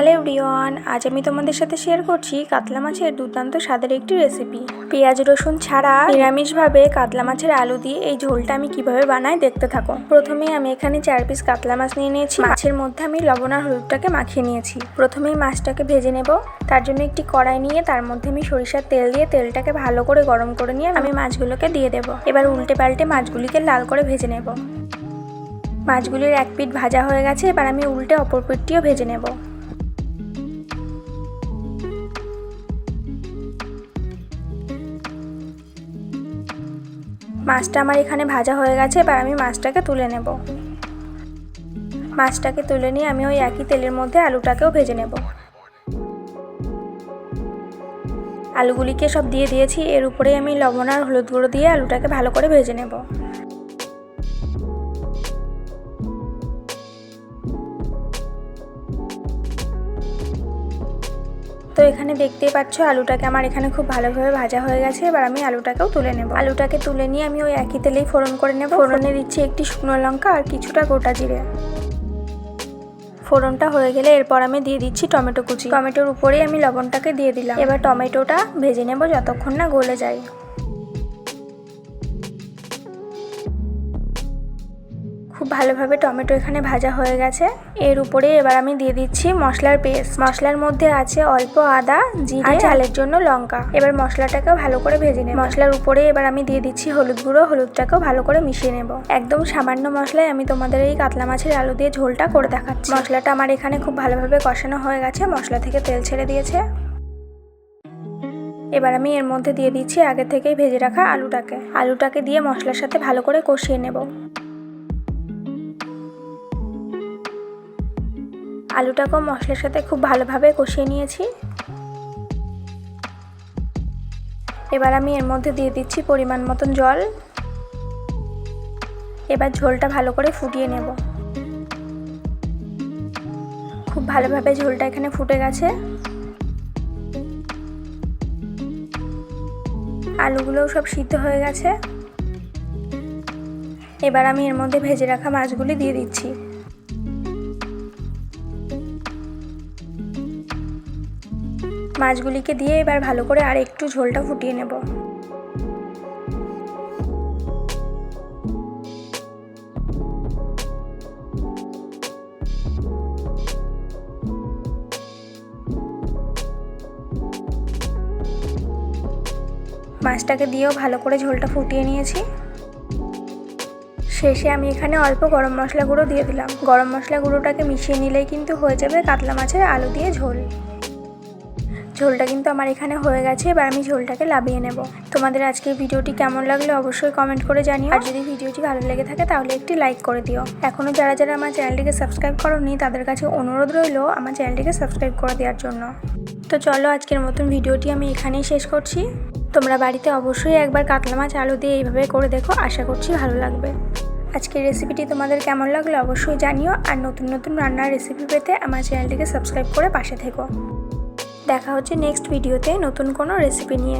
Hello everyone, আজ আমি তোমাদের সাথে শেয়ার করছি কাতলা মাছের দুর্দান্ত স্বাদের একটি রেসিপি। পেঁয়াজ রসুন ছাড়া নিরামিষভাবে কাতলা মাছের আলু দিয়ে এই ঝোলটা আমি কিভাবে বানাই দেখতে থাকো। প্রথমে আমি এখানে 4 পিস কাতলা মাছ নিয়ে নিয়েছি। মাছের মধ্যে আমি লবণ আর হলুদটাকে মাখিয়ে নিয়েছি। প্রথমেই মাছটাকে ভেজে নেব। তার জন্য একটি কড়াই নিয়ে তার মধ্যে আমি সরিষার তেল দিয়ে তেলটাকে ভালো করে গরম করে নিয়ে আমি মাছগুলোকে দিয়ে দেব। এবার উল্টে পাল্টে মাছগুলিকে লাল করে ভেজে নেব। মাছগুলির এক পিঠ ভাজা হয়ে গেছে, এবার আমি উল্টে অপর পিঠটিও ভেজে নেব। মাছটা আমার এখানে ভাজা হয়ে গেছে, এবার আমি মাছটাকে তুলে নেব। মাছটাকে তুলে নিয়ে আমি ওই একই তেলের মধ্যে আলুটাকেও ভেজে নেব। আলুগুলিকে সব দিয়ে দিয়েছি। এর উপরে আমি লবণ আর হলুদ গুঁড়ো দিয়ে আলুটাকে ভালো করে ভেজে নেব। তো এখানে দেখতেই পাচ্ছ আলুটাকে আমার এখানে খুব ভালোভাবে ভাজা হয়ে গেছে। এবার আমি আলুটাকেও তুলে নেব। আলুটাকে তুলে নিয়ে আমি ওই একই তেলেই ফোড়ন করে নেব। ফোড়নে দিচ্ছি একটি শুকনো লঙ্কা আর কিছুটা গোটা জিরে। ফোড়নটা হয়ে গেলে এরপর আমি দিয়ে দিচ্ছি টমেটো কুচি। টমেটোর উপরেই আমি লবণটাকে দিয়ে দিলাম। এবার টমেটোটা ভেজে নেব যতক্ষণ না গলে যায়। খুব ভালোভাবে টমেটো এখানে ভাজা হয়ে গেছে। এর উপরে এবার আমি দিয়ে দিচ্ছি মশলার পেস্ট। মশলার মধ্যে আছে অল্প আদা, জিরে, ঝালের জন্য লঙ্কা। এবার মশলাটাকেও ভালো করে ভেজে নেব। মশলার উপরে এবার আমি দিয়ে দিচ্ছি হলুদ গুঁড়ো। হলুদটাকেও ভালো করে মিশিয়ে নেব। একদম সামান্য মশলায় আমি তোমাদের এই কাতলা মাছের আলু দিয়ে ঝোলটা করে দেখাচ্ছি। মশলাটা আমার এখানে খুব ভালোভাবে কষানো হয়ে গেছে। মশলা থেকে তেল ছেড়ে দিয়েছে। এবার আমি এর মধ্যে দিয়ে দিচ্ছি আগে থেকেই ভেজে রাখা আলুটাকে দিয়ে মশলার সাথে ভালো করে কষিয়ে নেব। আলুটাকেও মশলার সাথে খুব ভালোভাবে কষিয়ে নিয়েছি। এবার আমি এর মধ্যে দিয়ে দিচ্ছি পরিমাণ মতন জল। এবার ঝোলটা ভালো করে ফুটিয়ে নেব। খুব ভালোভাবে ঝোলটা এখানে ফুটে গেছে। আলুগুলোও সব সিদ্ধ হয়ে গেছে। এবার আমি এর মধ্যে ভেজে রাখা মাছগুলি দিয়ে দিচ্ছি। মাছগুলিকে দিয়ে এবার ভালো করে আর একটু ঝোলটা ফুটিয়ে নেব। মাছটাকে দিয়েও ভালো করে ঝোলটা ফুটিয়ে নিয়েছি। শেষে আমি এখানে অল্প গরম মশলা গুঁড়ো দিয়ে দিলাম। গরম মশলা গুঁড়োটাকে মিশিয়ে নিলেই কিন্তু হয়ে যাবে কাতলা মাছের আলু দিয়ে ঝোল। ঝোলটা কিন্তু আমার এখানে হয়ে গেছে। এবার আমি ঝোলটাকে নামিয়ে নেব। তোমাদের আজকের ভিডিওটি কেমন লাগলো অবশ্যই কমেন্ট করে জানিও। আর যদি ভিডিওটি ভালো লেগে থাকে তাহলে একটি লাইক করে দিও। এখনও যারা আমার চ্যানেলটিকে সাবস্ক্রাইব করোনি তাদের কাছে অনুরোধ রইল আমার চ্যানেলটিকে সাবস্ক্রাইব করে দেওয়ার জন্য। তো চলো আজকের মতন ভিডিওটি আমি এখানেই শেষ করছি। তোমরা বাড়িতে অবশ্যই একবার কাতলা মাছ আলু দিয়ে এইভাবে করে দেখো, আশা করছি ভালো লাগবে। আজকের রেসিপিটি তোমাদের কেমন লাগলো অবশ্যই জানিও। আর নতুন নতুন রান্নার রেসিপি পেতে আমার চ্যানেলটিকে সাবস্ক্রাইব করে পাশে থেকো। দেখা হচ্ছে নেক্সট ভিডিওতে নতুন কোনো রেসিপি নিয়ে।